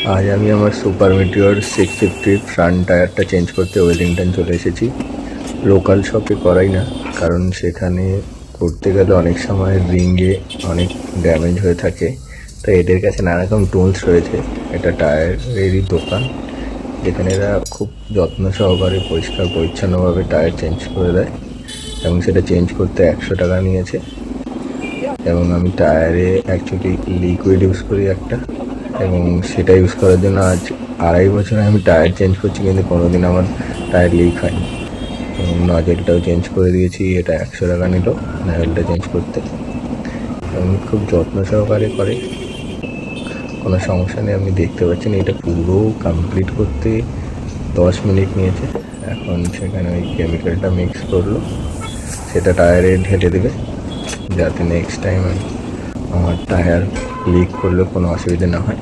আজ আমি আমার সুপার মিটিওর 650 ফ্রন্ট টায়ারটা চেঞ্জ করতে ওয়েলিংটন চলে এসেছি। লোকাল শপে করাই না, কারণ সেখানে করতে গেলে অনেক সময় রিংয়ে অনেক ড্যামেজ হয়ে থাকে। তাই এদের কাছে নানা রকম টুলস রয়েছে। এটা টায়ারেরই দোকান, যেখানে এরা খুব যত্ন সহকারে পরিষ্কার পরিচ্ছন্নভাবে টায়ার চেঞ্জ করে দেয়, এবং সেটা চেঞ্জ করতে 100 টাকা নিয়েছে। এবং আমি টায়ারে অ্যাকচুয়ালি লিকুইড ইউজ করি একটা, এবং সেটা ইউজ করার জন্য আজ 2.5 বছর আমি টায়ার চেঞ্জ করছি, কিন্তু কোনোদিন আমার টায়ার লিক হয়নি। এবং নজেলটাও চেঞ্জ করে দিয়েছি, এটা 100 টাকা নিল নজেলটা চেঞ্জ করতে, এবং খুব যত্ন সহকারে করে, কোনো সমস্যা নেই। আপনি দেখতে পাচ্ছেন এটা পুরো কমপ্লিট করতে 10 মিনিট নিয়েছে। এখন সেখানে ওই কেমিক্যালটা মিক্স করলো, সেটা টায়ারে ঢেলে দেবে, যাতে নেক্সট টাইম আমার টায়ার লিক করলে কোনো অসুবিধা না হয়।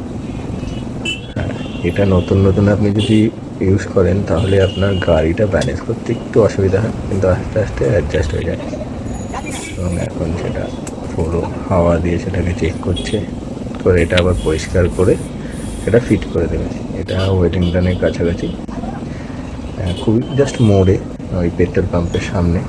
হ্যাঁ, এটা নতুন নতুন আপনি যদি ইউজ করেন তাহলে আপনার গাড়িটা ব্যালেন্স করতে একটু অসুবিধা হয়, কিন্তু আস্তে আস্তে অ্যাডজাস্ট হয়ে যায়। এবং এখন সেটা পুরো হাওয়া দিয়ে সেটাকে চেক করছে, করে এটা আবার পরিষ্কার করে সেটা ফিট করে দেবে। এটা ওয়েলিংটনের কাছাকাছি, খুবই জাস্ট মোড়ে, ওই পেট্রোল পাম্পের সামনে।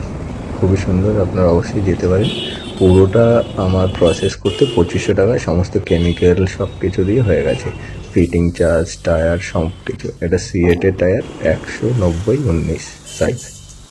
খুবই সুন্দর, আপনারা অবশ্যই যেতে পারেন। পুরোটা আমার প্রসেস করতে 2500 টাকায় সমস্ত কেমিক্যাল সব কিছু দিয়ে হয়ে গেছে, ফিটিং চার্জ, টায়ার সব কিছু। এটা সিএটের টায়ার, 190/19 সাইজ।